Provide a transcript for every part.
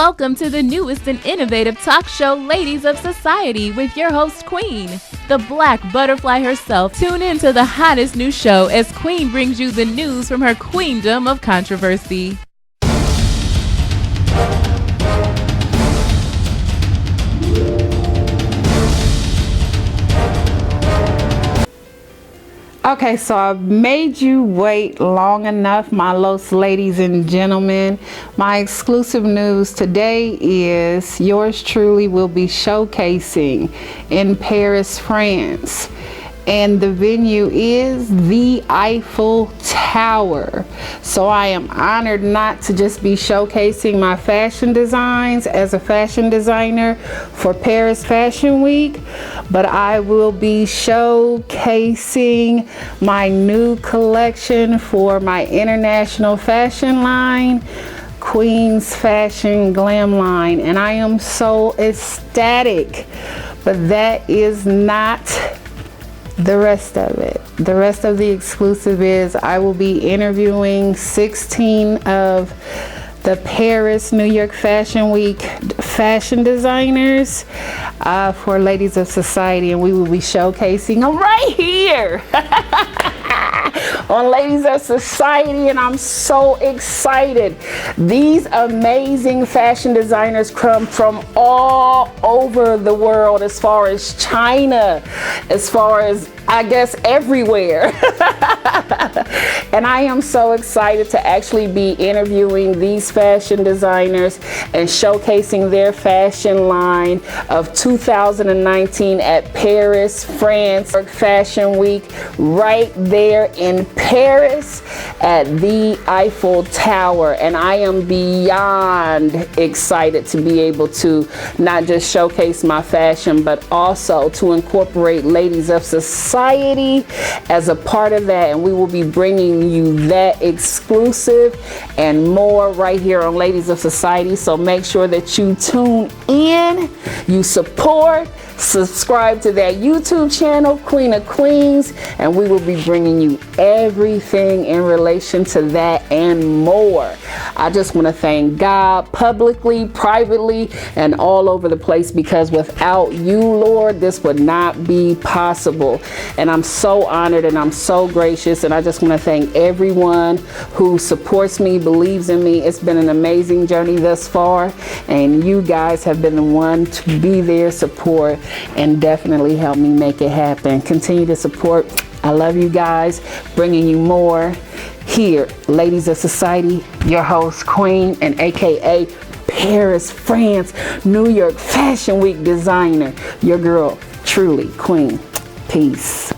Welcome to the newest and innovative talk show, Ladies of Society, with your host, Queen, the Black Butterfly herself. Tune in to the hottest new show as Queen brings you the news from her queendom of controversy. Okay, so I've made you wait long enough, my los ladies and gentlemen. My exclusive news today is yours truly will be showcasing in Paris, France. And the venue is the Eiffel Tower. So I am honored not to just be showcasing my fashion designs as a fashion designer for Paris Fashion Week, but I will be showcasing my new collection for my international fashion line, Queen's Fashion Glam line, and I am so ecstatic. But that is not the rest of it. The rest of the exclusive is I will be interviewing 16 of the Paris New York Fashion Week fashion designers for Ladies of Society, and we will be showcasing them right here on Ladies of Society, and I'm so excited. These amazing fashion designers come from all over the world, as far as China, as far as I guess everywhere. And I am so excited to actually be interviewing these fashion designers and showcasing their fashion line of 2019 at Paris, France Fashion Week, right there in Paris at the Eiffel Tower. And I am beyond excited to be able to not just showcase my fashion, but also to incorporate Ladies of Society as a part of that. And we will be bringing you that exclusive and more right here on Ladies of Society. So make sure that you tune in, you support, subscribe to that YouTube channel, Queen of Queens, and we will be bringing you everything in relation to that and more. I just want to thank God publicly, privately, and all over the place, because without you, Lord, this would not be possible. And I'm so honored and I'm so gracious, and I just want to thank everyone who supports me, believes in me. It's been an amazing journey thus far, and you guys have been the one to be there, support, and definitely help me make it happen. Continue to support. I love you guys, bringing you more here, Ladies of Society, your host, Queen, and AKA Paris, France, New York Fashion Week designer, your girl, truly, Queen. Peace.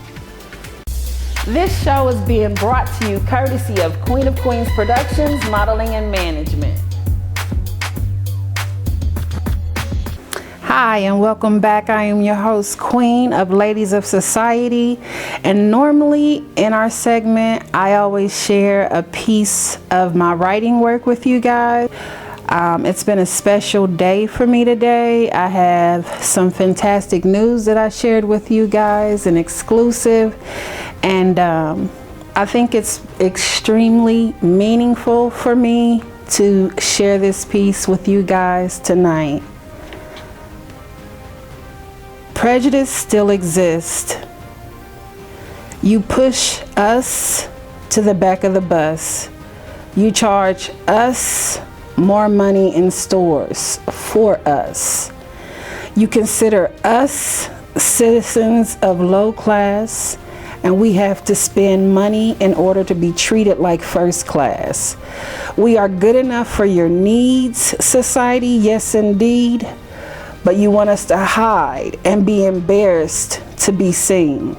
This show is being brought to you courtesy of Queen of Queens Productions, Modeling and Management. Hi, and welcome back. I am your host, Queen of Ladies of Society, and normally in our segment I always share a piece of my writing work with you guys. It's been a special day for me today. I have some fantastic news that I shared with you guys, an exclusive, and I think it's extremely meaningful for me to share this piece with you guys tonight. Prejudice still exists. You push us to the back of the bus. You charge us more money in stores for us. You consider us citizens of low class, and we have to spend money in order to be treated like first class. We are good enough for your needs, society, yes indeed, but you want us to hide and be embarrassed to be seen.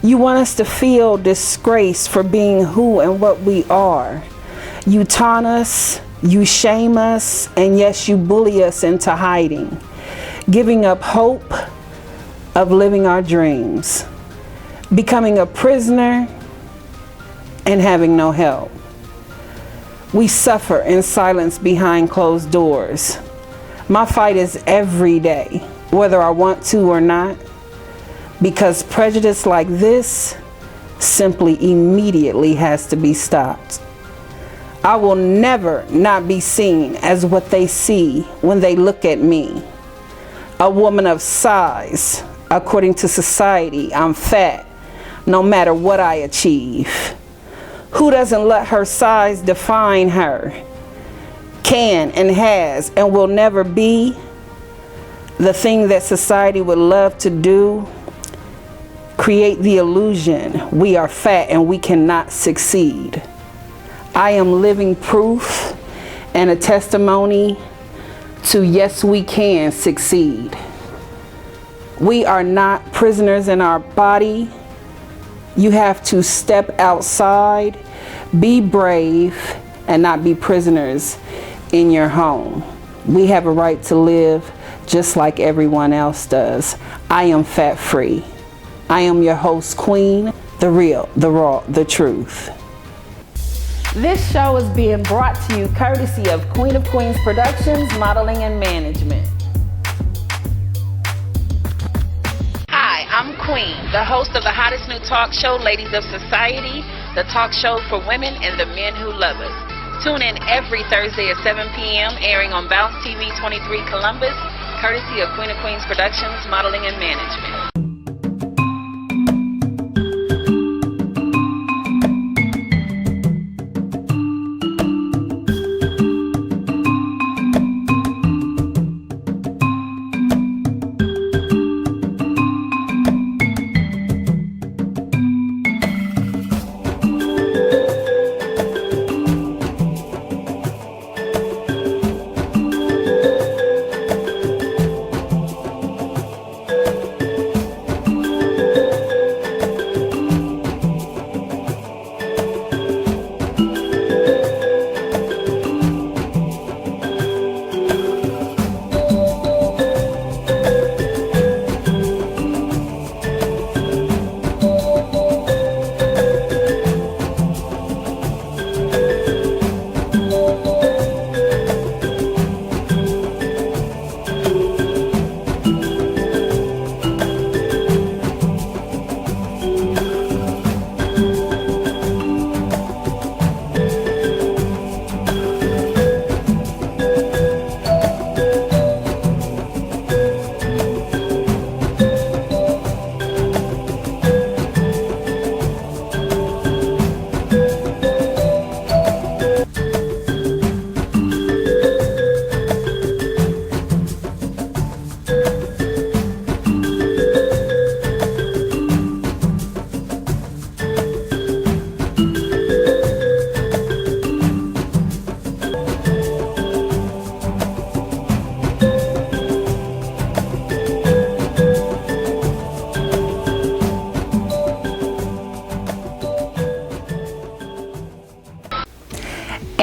You want us to feel disgraced for being who and what we are. You taunt us, you shame us, and yes, you bully us into hiding, giving up hope of living our dreams, becoming a prisoner and having no help. We suffer in silence behind closed doors. My fight is every day, whether I want to or not, because prejudice like this simply immediately has to be stopped. I will never not be seen as what they see when they look at me. A woman of size. According to society, I'm fat, no matter what I achieve. Who doesn't let her size define her? Can and has and will never be the thing that society would love to do. Create the illusion we are fat and we cannot succeed. I am living proof and a testimony to yes, we can succeed. We are not prisoners in our body. You have to step outside, be brave, and not be prisoners in your home. We have a right to live just like everyone else does. I am fat free. I am your host, Queen, the real, the raw, the truth. This show is being brought to you courtesy of Queen of Queens Productions, Modeling and Management. Hi, I'm Queen, the host of the hottest new talk show, Ladies of Society, the talk show for women and the men who love us. Tune in every Thursday at 7 p.m., airing on Bounce TV 23 Columbus, courtesy of Queen of Queens Productions, Modeling and Management.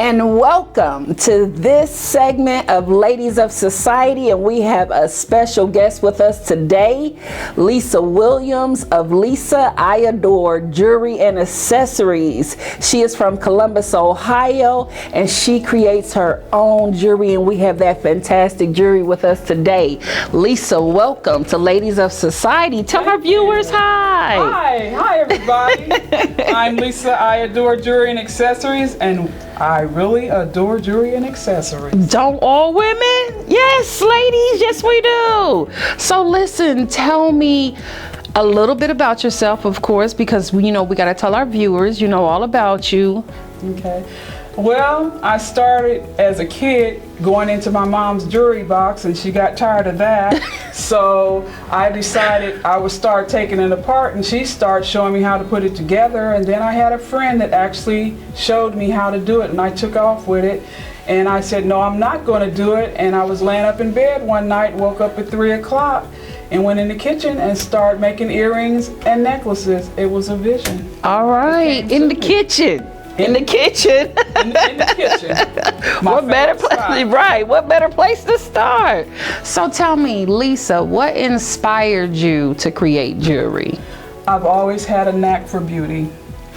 And welcome to this segment of Ladies of Society, and we have a special guest with us today, Lisa Williams of Lisa I Adore Jewelry and Accessories. She is from Columbus, Ohio, and she creates her own jewelry, and we have that fantastic jewelry with us today. Lisa, welcome to Ladies of Society. Tell our viewers hi. Hi everybody. I'm Lisa I Adore Jewelry and Accessories, and I really adore jewelry and accessories. Don't all women? Yes, ladies, yes we do. So listen, tell me a little bit about yourself, of course, because we got to tell our viewers, all about you. Okay. Well, I started as a kid going into my mom's jewelry box, and she got tired of that. So I decided I would start taking it apart, and she started showing me how to put it together. And then I had a friend that actually showed me how to do it, and I took off with it. And I said, no, I'm not going to do it. And I was laying up in bed one night, woke up at 3 o'clock, and went in the kitchen and started making earrings and necklaces. It was a vision. All right, in the kitchen. In the kitchen. In the kitchen. What better place? Right. What better place to start? So tell me, Lisa, what inspired you to create jewelry? I've always had a knack for beauty.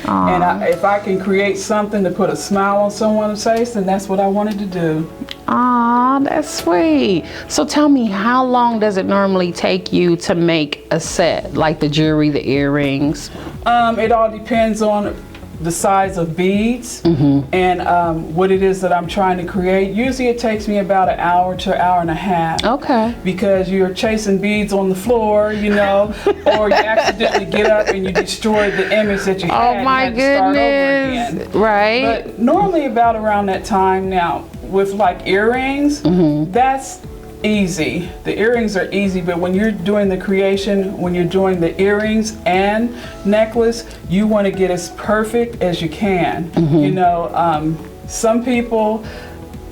And if I can create something to put a smile on someone's face, then that's what I wanted to do. Aw, that's sweet. So tell me, how long does it normally take you to make a set, like the jewelry, the earrings? It all depends on the size of beads and what it is that I'm trying to create. Usually it takes me about an hour to an hour and a half. Okay. Because you're chasing beads on the floor, you know, or you accidentally get up and you destroy the image that you had. Oh my and you had to start over goodness. again. Right. But normally about around that time now, with like earrings, that's easy. The earrings are easy, but when you're doing the creation, when you're doing the earrings and necklace, you want to get as perfect as you can. You know, some people,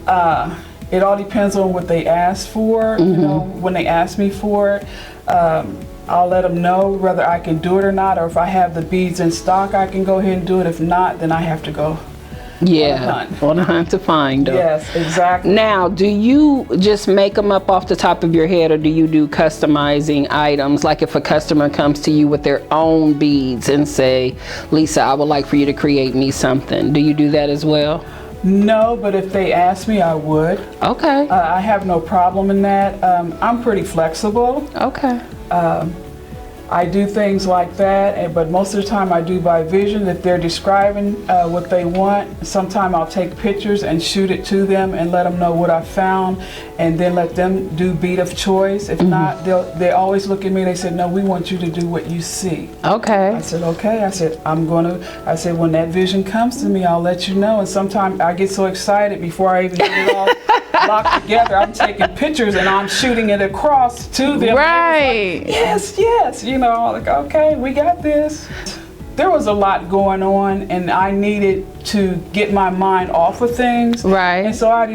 it all depends on what they ask for. You know, when they ask me for it, I'll let them know whether I can do it or not, or if I have the beads in stock, I can go ahead and do it. If not, then I have to go on a hunt to find them. Yes, exactly. Now, do you just make them up off the top of your head, or do you do customizing items? Like if a customer comes to you with their own beads and say, Lisa, I would like for you to create me something. Do you do that as well? No, but if they ask me, I would. Okay. I have no problem in that. I'm pretty flexible. Okay. I do things like that, but most of the time I do by vision. If they're describing what they want, sometimes I'll take pictures and shoot it to them and let them know what I found, and then let them do bead of choice. If not, they always look at me, they said, no, we want you to do what you see. Okay. I said, okay. I said, I said, when that vision comes to me, I'll let you know. And sometimes I get so excited before I even get it all locked together, I'm taking pictures and I'm shooting it across to them. Right. Like, yes, yes. You know, like, okay, we got this. There was a lot going on and I needed to get my mind off of things. Right. And so I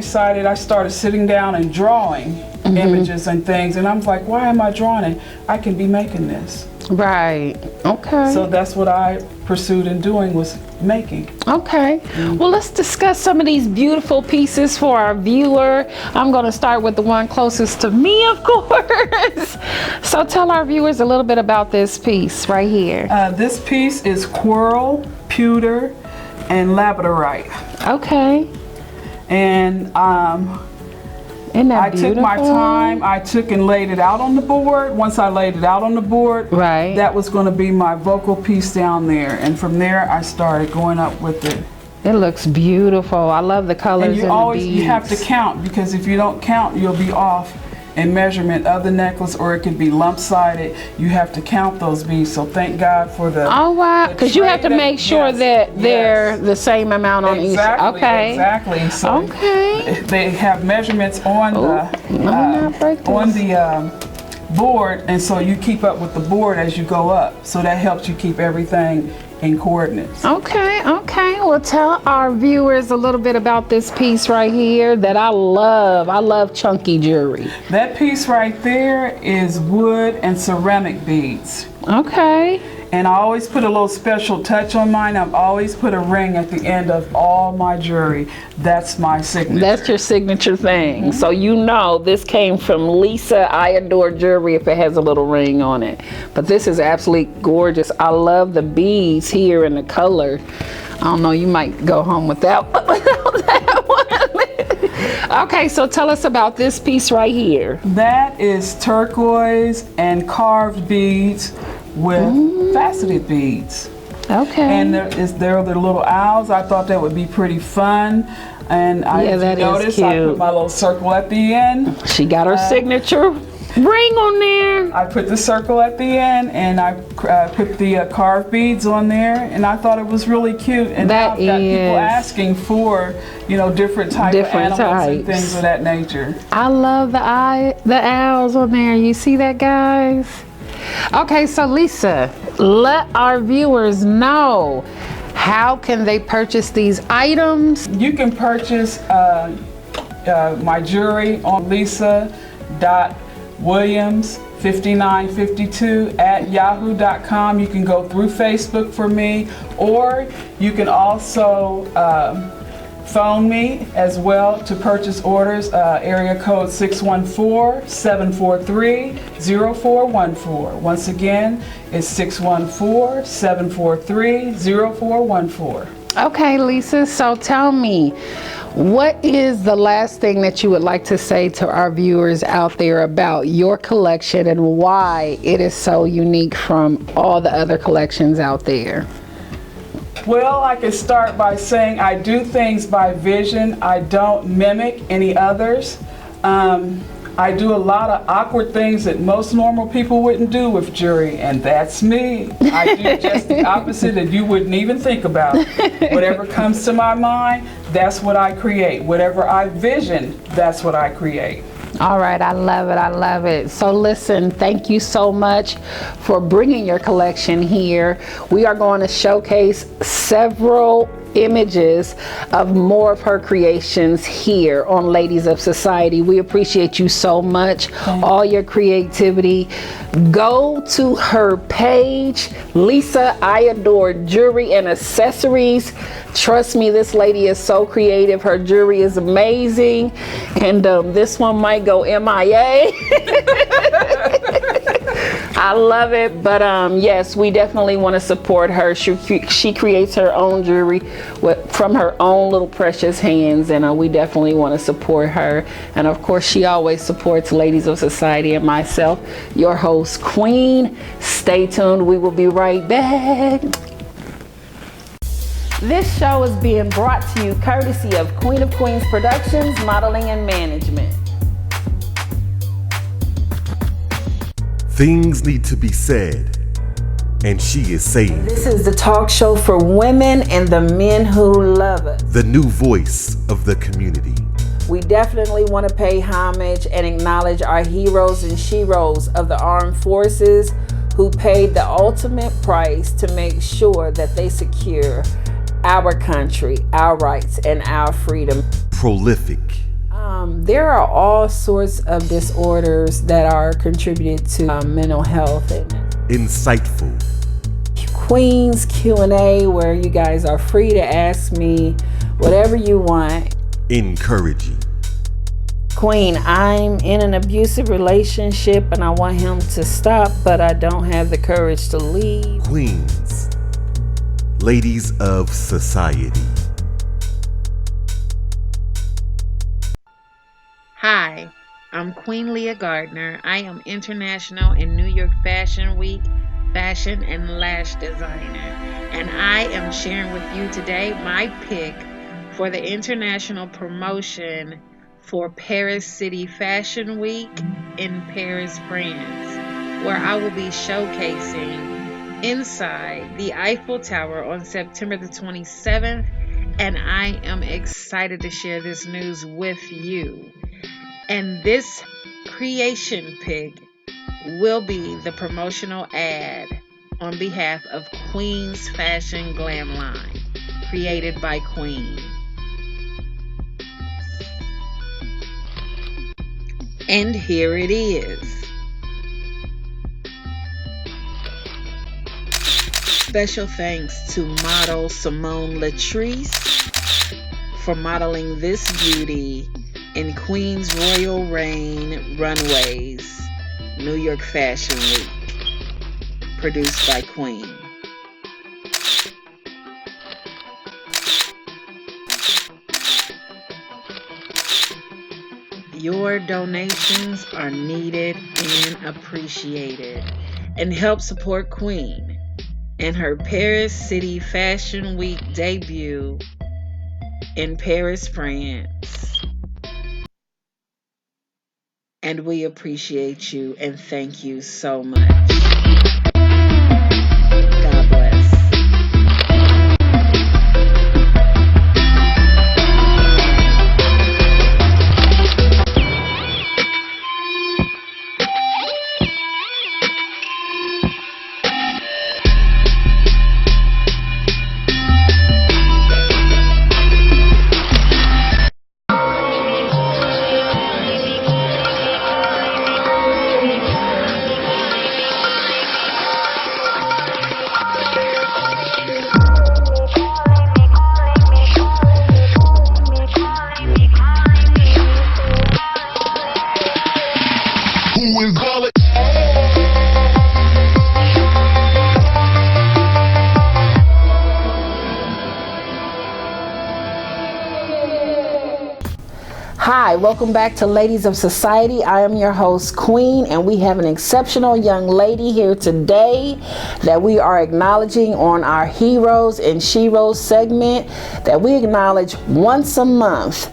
started sitting down and drawing images and things. And I'm like, why am I drawing it? I can be making this. Right. Okay. So that's what I pursued in doing, was making. Okay. Well, let's discuss some of these beautiful pieces for our viewer. I'm going to start with the one closest to me, of course. So tell our viewers a little bit about this piece right here. This piece is coral, pewter, and labradorite. Okay. And Isn't that I took my beautiful? time. I took and laid it out on the board. Once I laid it out on the board, Right. that was going to be my vocal piece down there. And from there, I started going up with it. It looks beautiful. I love the colors And you and always the beads. you have to count, because if you don't count, you'll be off in measurement of the necklace, or it could be lump-sided. You have to count those beads. So thank God for the. Oh wow! Because you have to tray make sure that they're the same amount on exactly, each. Okay. Exactly. So Okay. they have measurements on the board, and so you keep up with the board as you go up. So that helps you keep everything in coordinates. Okay, okay. Well, tell our viewers a little bit about this piece right here that I love. I love chunky jewelry. That piece right there is wood and ceramic beads. Okay. And I always put a little special touch on mine. I've always put a ring at the end of all my jewelry. That's my signature. That's your signature thing. So you know this came from Lisa I Adore Jewelry if it has a little ring on it. But this is absolutely gorgeous. I love the beads here and the color. I don't know, you might go home without that one. Okay, so tell us about this piece right here. That is turquoise and carved beads with faceted beads. Okay. And there are the little owls. I thought that would be pretty fun. And Yeah, that is notice I cute. put my little circle at the end. She got her signature ring on there. I put the circle at the end, and I put the carved beads on there, and I thought it was really cute. And now I've got people asking for, you know, different types of animals and things of that nature. I love the owls on there. You see that, guys? Okay, so Lisa, let our viewers know, how can they purchase these items? You can purchase my jewelry on lisa.williams5952@yahoo.com. You can go through Facebook for me, or you can also phone me as well to purchase orders. Area code 614-743-0414. Once again, it's 614-743-0414. Okay, Lisa, so tell me, what is the last thing that you would like to say to our viewers out there about your collection and why it is so unique from all the other collections out there? Well, I can start by saying I do things by vision. I don't mimic any others. I do a lot of awkward things that most normal people wouldn't do with jewelry, and that's me. I do just the opposite and you wouldn't even think about. Whatever comes to my mind, that's what I create. Whatever I vision, that's what I create. All right, I love it, I love it. So listen, thank you so much for bringing your collection here. We are going to showcase several images of more of her creations here on Ladies of Society. We appreciate you so much, all your creativity. Go to her page, Lisa I Adore Jewelry and Accessories. Trust me, this lady is so creative. Her jewelry is amazing, and this one might go MIA. I love it, but yes, we definitely want to support her. She creates her own jewelry from her own little precious hands, and we definitely want to support her. And of course, she always supports Ladies of Society and myself, your host, Queen. Stay tuned. We will be right back. This show is being brought to you courtesy of Queen of Queens Productions, Modeling and Management. Things need to be said, and she is saying. This is the talk show for women and the men who love us. The new voice of the community. We definitely want to pay homage and acknowledge our heroes and sheroes of the armed forces who paid the ultimate price to make sure that they secure our country, our rights, and our freedom. Prolific. There are all sorts of disorders that are contributed to mental health. And insightful. Queen's Q&A, where you guys are free to ask me whatever you want. Encouraging. Queen, I'm in an abusive relationship and I want him to stop, but I don't have the courage to leave. Queens. Ladies of Society. Hi, I'm Queen Leah Gardner. I am International and New York Fashion Week fashion and lash designer, and I am sharing with you today my pick for the international promotion for Paris City Fashion Week in Paris, France, where I will be showcasing inside the Eiffel Tower on September the 27th, and I am excited to share this news with you. And this creation pick will be the promotional ad on behalf of Queen's Fashion Glam Line, created by Queen. And here it is. Special thanks to model Siimone Latriice for modeling this beauty in Queen's Royal Reign Runways, New York Fashion Week, produced by Queen. Your donations are needed and appreciated, and help support Queen and her Paris City Fashion Week debut in Paris, France. And we appreciate you and thank you so much. God bless. Hi, right, welcome back to Ladies of Society. I am your host, Queen, and we have an exceptional young lady here today that we are acknowledging on our Heroes and Sheroes segment that we acknowledge once a month,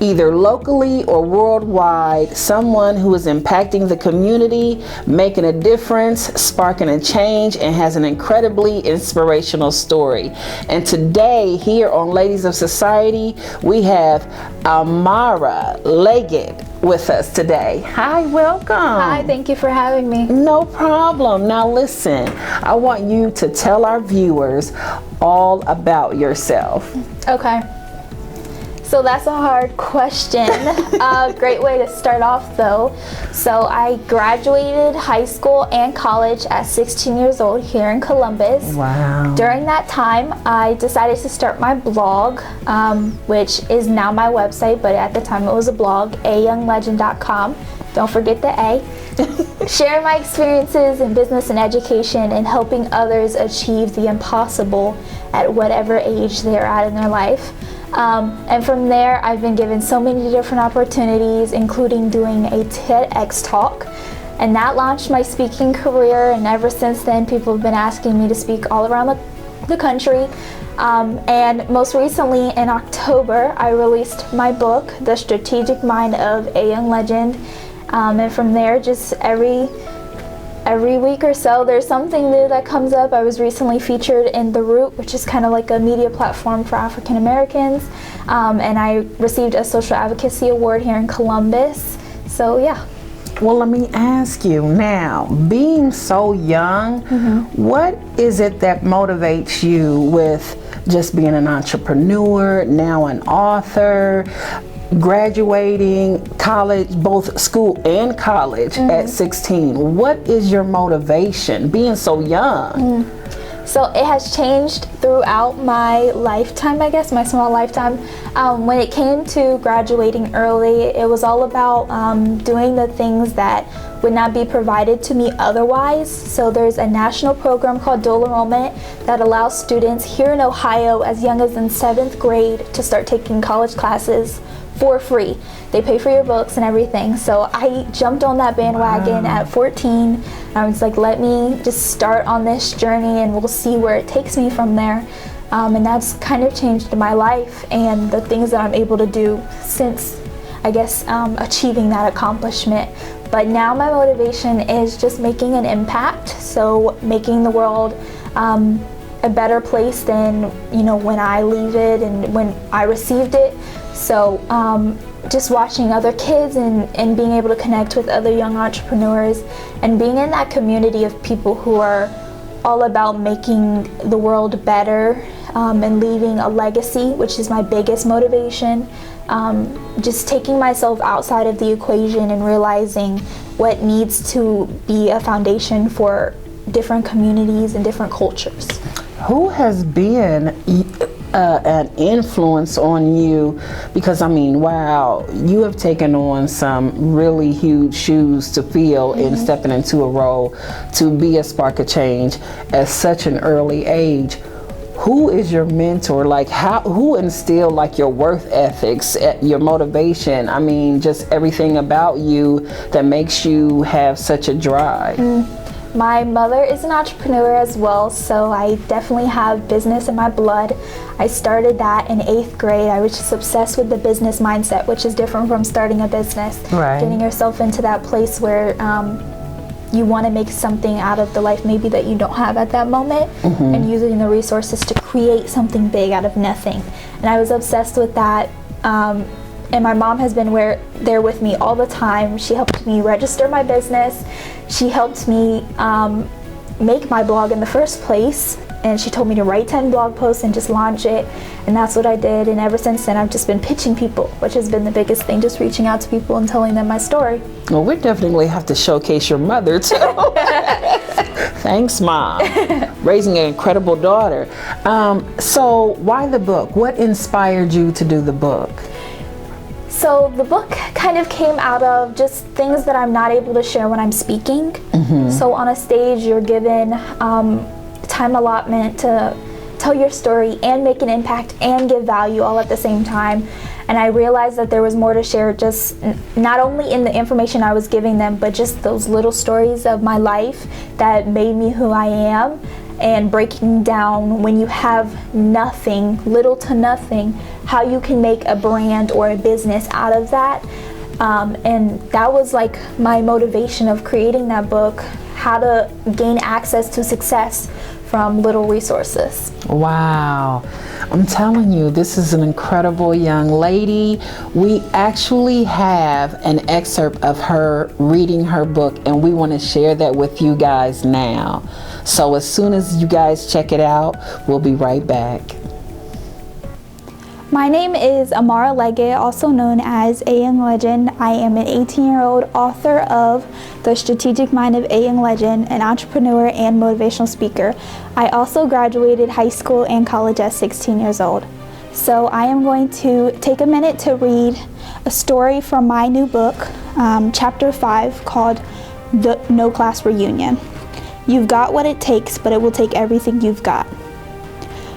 either locally or worldwide, someone who is impacting the community, making a difference, sparking a change, and has an incredibly inspirational story. And today, here on Ladies of Society, we have Amara Leggett with us today. Hi, welcome. Hi, thank you for having me. No problem. Now listen, I want you to tell our viewers all about yourself. Okay. So that's a hard question. Great way to start off though. So I graduated high school and college at 16 years old here in Columbus. Wow. During that time, I decided to start my blog, which is now my website, but at the time it was a blog, ayounglegend.com. Don't forget the A. Sharing my experiences in business and education and helping others achieve the impossible at whatever age they're at in their life. And from there, I've been given so many different opportunities, including doing a TEDx talk. And that launched my speaking career. And ever since then, people have been asking me to speak all around the country. And most recently, in October, I released my book, The Strategic Mind of a Young Legend. And from there, just every week or so, there's something new that comes up. I was recently featured in The Root, which is kind of like a media platform for African Americans. And I received a social advocacy award here in Columbus. So yeah. Well, let me ask you now, being so young, what is it that motivates you with just being an entrepreneur, now an author, graduating college, both school and college at 16? What is your motivation being so young? So it has changed throughout my lifetime, I guess, my small lifetime. When it came to graduating early, it was all about doing the things that would not be provided to me otherwise. So there's a national program called dual enrollment that allows students here in Ohio as young as in 7th grade to start taking college classes for free. They pay for your books and everything. So I jumped on that bandwagon at 14. I was like, let me just start on this journey and we'll see where it takes me from there. And that's kind of changed my life and the things that I'm able to do since, I guess, achieving that accomplishment. But now my motivation is just making an impact. So making the world a better place than, when I leave it and when I received it. So just watching other kids and being able to connect with other young entrepreneurs and being in that community of people who are all about making the world better and leaving a legacy, which is my biggest motivation. Just taking myself outside of the equation and realizing what needs to be a foundation for different communities and different cultures. Who has been an influence on you? Because wow, you have taken on some really huge shoes to fill in stepping into a role to be a spark of change at such an early age. Who is your mentor? Who instilled your worth ethics, your motivation? Just everything about you that makes you have such a drive. My mother is an entrepreneur as well, so I definitely have business in my blood. I started that in 8th grade. I was just obsessed with the business mindset, which is different from starting a business. Right. Getting yourself into that place where you want to make something out of the life maybe that you don't have at that moment, and using the resources to create something big out of nothing. And I was obsessed with that. And my mom has been there with me all the time. She helped me register my business. She helped me make my blog in the first place. And she told me to write 10 blog posts and just launch it. And that's what I did. And ever since then, I've just been pitching people, which has been the biggest thing, just reaching out to people and telling them my story. Well, we definitely have to showcase your mother too. Thanks, Mom. Raising an incredible daughter. So why the book? What inspired you to do the book? So the book kind of came out of just things that I'm not able to share when I'm speaking. So on a stage, you're given time allotment to tell your story and make an impact and give value all at the same time. And I realized that there was more to share, just not only in the information I was giving them, but just those little stories of my life that made me who I am, and breaking down when you have nothing, little to nothing, how you can make a brand or a business out of that. And that was like my motivation of creating that book, how to gain access to success from little resources. Wow. I'm telling you, this is an incredible young lady. We actually have an excerpt of her reading her book, and we want to share that with you guys now. So as soon as you guys check it out, we'll be right back. My name is Amara Leggett, also known as A Young Legend. I am an 18-year-old author of The Strategic Mind of A Young Legend, an entrepreneur and motivational speaker. I also graduated high school and college at 16 years old. So I am going to take a minute to read a story from my new book, chapter 5, called The No Class Reunion. You've got what it takes, but it will take everything you've got.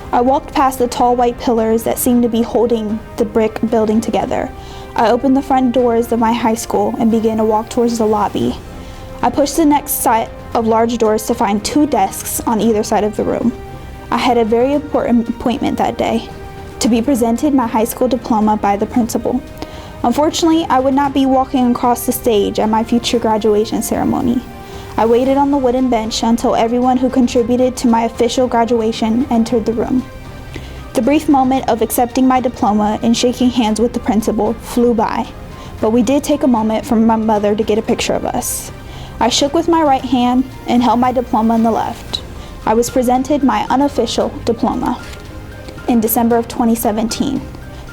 I walked past the tall white pillars that seemed to be holding the brick building together. I opened the front doors of my high school and began to walk towards the lobby. I pushed the next set of large doors to find 2 desks on either side of the room. I had a very important appointment that day, to be presented my high school diploma by the principal. Unfortunately, I would not be walking across the stage at my future graduation ceremony. I waited on the wooden bench until everyone who contributed to my official graduation entered the room. The brief moment of accepting my diploma and shaking hands with the principal flew by, but we did take a moment for my mother to get a picture of us. I shook with my right hand and held my diploma in the left. I was presented my unofficial diploma in December of 2017,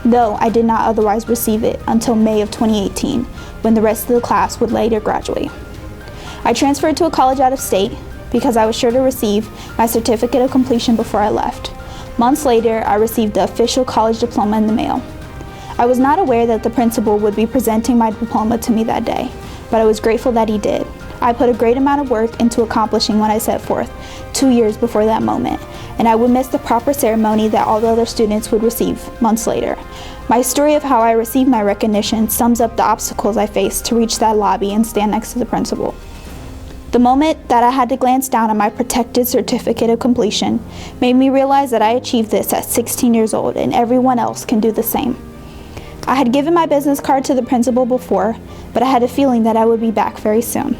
though I did not otherwise receive it until May of 2018, when the rest of the class would later graduate. I transferred to a college out of state because I was sure to receive my certificate of completion before I left. Months later, I received the official college diploma in the mail. I was not aware that the principal would be presenting my diploma to me that day, but I was grateful that he did. I put a great amount of work into accomplishing what I set forth 2 years before that moment, and I would miss the proper ceremony that all the other students would receive months later. My story of how I received my recognition sums up the obstacles I faced to reach that lobby and stand next to the principal. The moment that I had to glance down at my protected certificate of completion made me realize that I achieved this at 16 years old, and everyone else can do the same. I had given my business card to the principal before, but I had a feeling that I would be back very soon.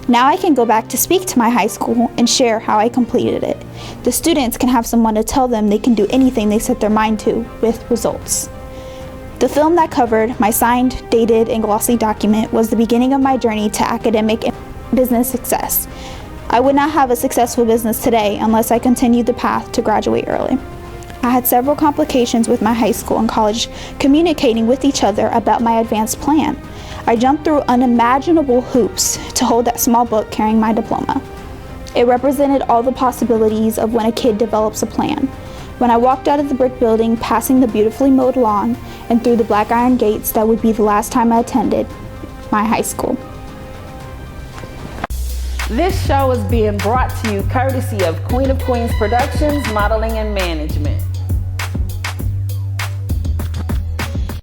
Now I can go back to speak to my high school and share how I completed it. The students can have someone to tell them they can do anything they set their mind to with results. The film that covered my signed, dated, and glossy document was the beginning of my journey to academic and business success. I would not have a successful business today unless I continued the path to graduate early. I had several complications with my high school and college communicating with each other about my advanced plan. I jumped through unimaginable hoops to hold that small book carrying my diploma. It represented all the possibilities of when a kid develops a plan. When I walked out of the brick building, passing the beautifully mowed lawn and through the black iron gates, that would be the last time I attended my high school. This show is being brought to you courtesy of Queen of Queens Productions, Modeling and Management.